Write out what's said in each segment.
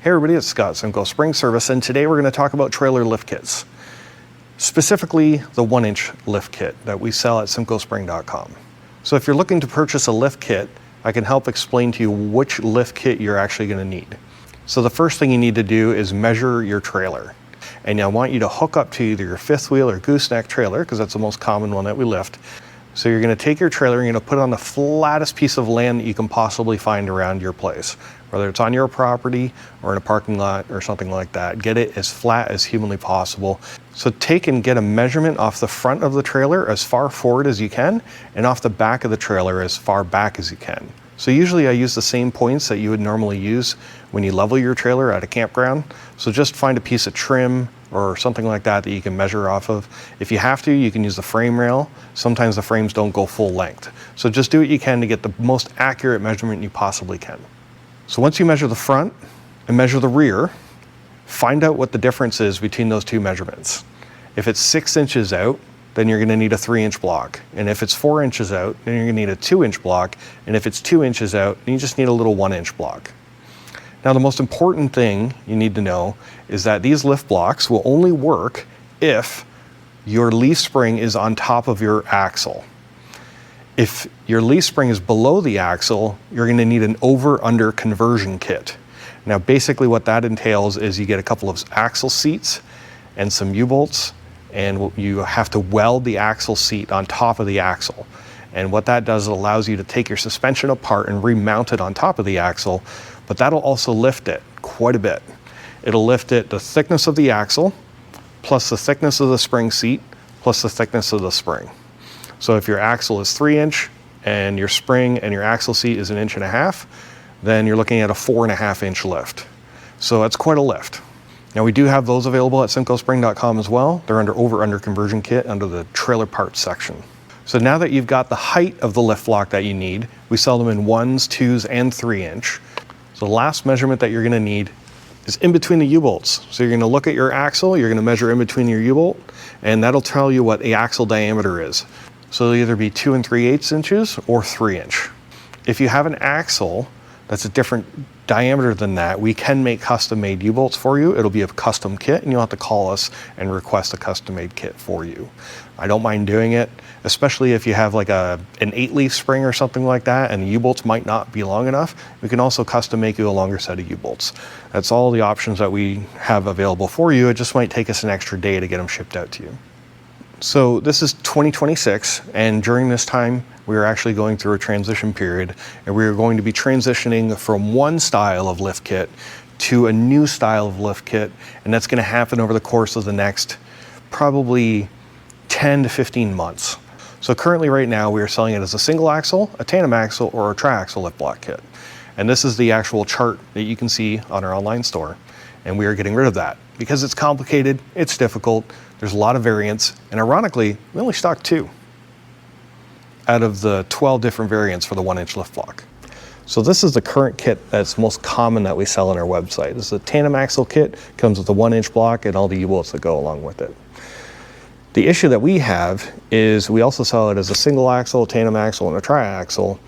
Hey everybody, it's Scott, Simcoe Spring Service, and today we're going to talk about trailer lift kits. Specifically, the 1-inch lift kit that we sell at simcoespring.com. So if you're looking to purchase a lift kit, I can help explain to you which lift kit you're actually going to need. So the first thing you need to do is measure your trailer. And I want you to hook up to either your fifth wheel or gooseneck trailer, because that's the most common one that we lift. So you're going to take your trailer and you're going to put it on the flattest piece of land that you can possibly find around your place. Whether it's on your property or in a parking lot or something like that. Get it as flat as humanly possible. So take and get a measurement off the front of the trailer as far forward as you can, and off the back of the trailer as far back as you can. So usually I use the same points that you would normally use when you level your trailer at a campground. So just find a piece of trim or something like that that you can measure off of. If you have to, you can use the frame rail. Sometimes the frames don't go full length. So just do what you can to get the most accurate measurement you possibly can. So once you measure the front and measure the rear, find out what the difference is between those two measurements. If it's 6 inches out, then you're going to need a 3-inch block. And if it's 4 inches out, then you're going to need a 2-inch block. And if it's 2 inches out, then you just need a little 1-inch block. Now the most important thing you need to know is that these lift blocks will only work if your leaf spring is on top of your axle. If your leaf spring is below the axle, you're going to need an over-under conversion kit. Now basically what that entails is you get a couple of axle seats and some U-bolts, and you have to weld the axle seat on top of the axle. And what that does, it allows you to take your suspension apart and remount it on top of the axle, but that'll also lift it quite a bit. It'll lift it the thickness of the axle, plus the thickness of the spring seat, plus the thickness of the spring. So if your axle is 3-inch and your spring and your axle seat is 1.5 inches, then you're looking at a 4.5-inch lift. So that's quite a lift. Now we do have those available at simcoespring.com as well. They're under over-under conversion kit under the trailer parts section. So now that you've got the height of the lift block that you need, we sell them in 1s, 2s, and 3-inch. So the last measurement that you're going to need is in between the U-bolts. So you're going to look at your axle, you're going to measure in between your U-bolt, and that'll tell you what the axle diameter is. So it'll either be 2 3/8 inches or 3-inch. If you have an axle that's a different diameter than that, we can make custom-made U-bolts for you. It'll be a custom kit, and you'll have to call us and request a custom-made kit for you. I don't mind doing it, especially if you have like an 8-leaf spring or something like that, and the U-bolts might not be long enough. We can also custom make you a longer set of U-bolts. That's all the options that we have available for you. It just might take us an extra day to get them shipped out to you. So this is 2026, and during this time, we are actually going through a transition period, and we are going to be transitioning from one style of lift kit to a new style of lift kit, and that's going to happen over the course of the next probably 10 to 15 months. So currently right now, we are selling it as a single axle, a tandem axle, or a tri-axle lift block kit. And this is the actual chart that you can see on our online store, and we are getting rid of that because it's complicated, it's difficult, there's a lot of variants, and ironically, we only stock 2 out of the 12 different variants for the 1-inch lift block. So this is the current kit that's most common that we sell on our website. This is a tandem axle kit, comes with a 1-inch block and all the U-bolts that go along with it. The issue that we have is we also sell it as a single axle, a tandem axle, and a tri-axle.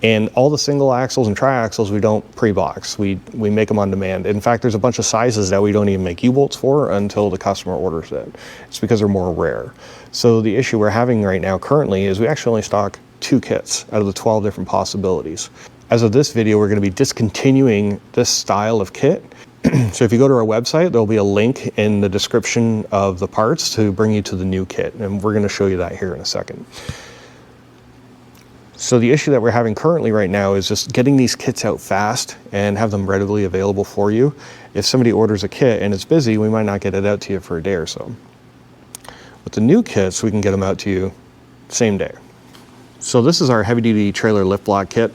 And all the single axles and tri-axles we don't pre-box. We make them on demand. In fact, there's a bunch of sizes that we don't even make U-bolts for until the customer orders it. It's because they're more rare. So the issue we're having right now currently is we actually only stock 2 kits out of the 12 different possibilities. As of this video, we're going to be discontinuing this style of kit. So if you go to our website, there'll be a link in the description of the parts to bring you to the new kit. And we're going to show you that here in a second. So the issue that we're having currently right now is just getting these kits out fast and have them readily available for you. If somebody orders a kit and it's busy, we might not get it out to you for a day or so. With the new kits, we can get them out to you same day. So this is our heavy-duty trailer lift block kit.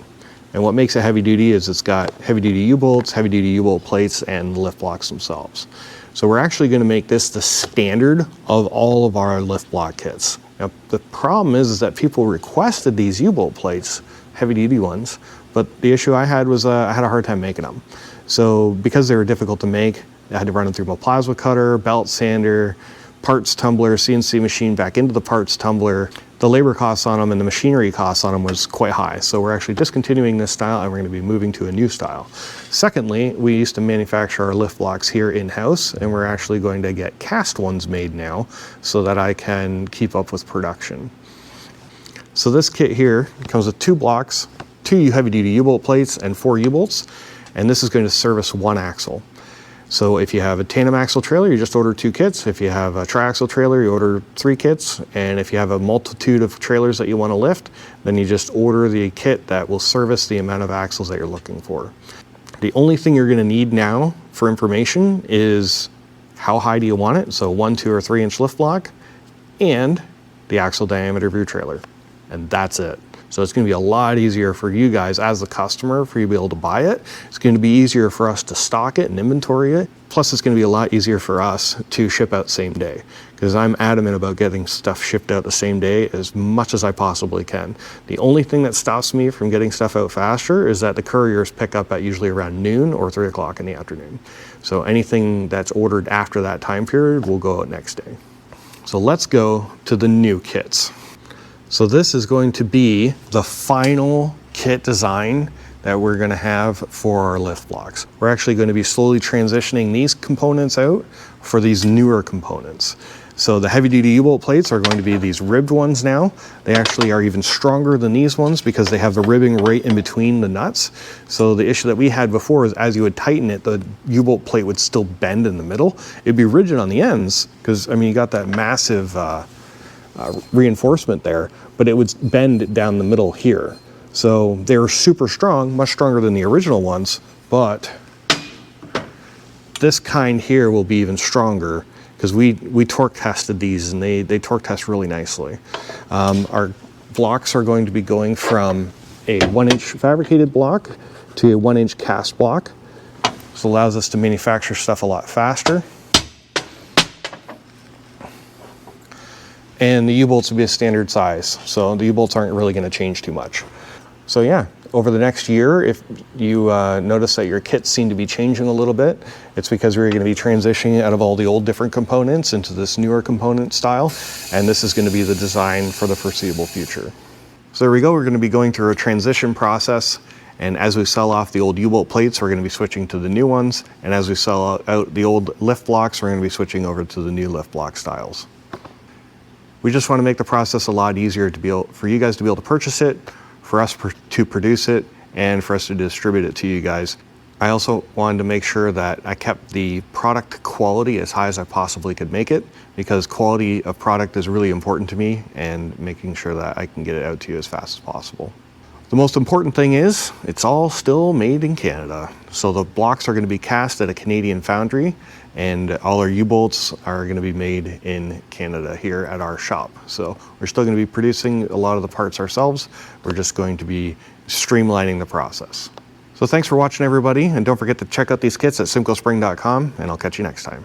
And what makes it heavy-duty is it's got heavy-duty U-bolts, heavy-duty U-bolt plates, and lift blocks themselves. So we're actually going to make this the standard of all of our lift block kits. Now, the problem is that people requested these U-bolt plates, heavy-duty ones, but the issue I had was I had a hard time making them. So because they were difficult to make, I had to run them through my plasma cutter, belt sander, parts tumbler, CNC machine back into the parts tumbler. the labor costs on them and the machinery costs on them was quite high. So we're actually discontinuing this style and we're going to be moving to a new style. Secondly, we used to manufacture our lift blocks here in-house, and we're actually going to get cast ones made now so that I can keep up with production. So this kit here comes with 2 blocks, 2 heavy-duty U-bolt plates, and 4 U-bolts, and this is going to service 1 axle. So if you have a tandem axle trailer, you just order 2 kits. If you have a triaxle trailer, you order 3 kits. And if you have a multitude of trailers that you want to lift, then you just order the kit that will service the amount of axles that you're looking for. The only thing you're going to need now for information is how high do you want it, so 1, 2, or 3 inch lift block, and the axle diameter of your trailer. And that's it. So it's going to be a lot easier for you guys as the customer for you to be able to buy it. It's going to be easier for us to stock it and inventory it. Plus it's going to be a lot easier for us to ship out same day, because I'm adamant about getting stuff shipped out the same day as much as I possibly can. The only thing that stops me from getting stuff out faster is that the couriers pick up at usually around noon or 3 o'clock in the afternoon. So anything that's ordered after that time period will go out next day. So let's go to the new kits. So this is going to be the final kit design that we're going to have for our lift blocks. We're actually going to be slowly transitioning these components out for these newer components. So the heavy duty U-bolt plates are going to be these ribbed ones now. They actually are even stronger than these ones because they have the ribbing right in between the nuts. So the issue that we had before is as you would tighten it, the U-bolt plate would still bend in the middle. It'd be rigid on the ends because, I mean, you got that massive reinforcement there, but it would bend down the middle here. So they're super strong, much stronger than the original ones, but this kind here will be even stronger because we torque tested these and they torque test really nicely. Our blocks are going to be going from a 1-inch fabricated block to a 1-inch cast block. This allows us to manufacture stuff a lot faster. And the U-bolts will be a standard size, so the U-bolts aren't really going to change too much. So yeah, over the next year, if you notice that your kits seem to be changing a little bit, it's because we're going to be transitioning out of all the old different components into this newer component style, and this is going to be the design for the foreseeable future. So there we go, we're going to be going through a transition process, and as we sell off the old U-bolt plates, we're going to be switching to the new ones, and as we sell out the old lift blocks, we're going to be switching over to the new lift block styles. We just want to make the process a lot easier for you guys to be able to purchase it, for us to produce it, and for us to distribute it to you guys. I also wanted to make sure that I kept the product quality as high as I possibly could make it, because quality of product is really important to me, and making sure that I can get it out to you as fast as possible. The most important thing is it's all still made in Canada. So the blocks are going to be cast at a Canadian foundry, and all our U-bolts are going to be made in Canada here at our shop. So we're still going to be producing a lot of the parts ourselves. We're just going to be streamlining the process. So thanks for watching, everybody, and don't forget to check out these kits at simcoespring.com, and I'll catch you next time.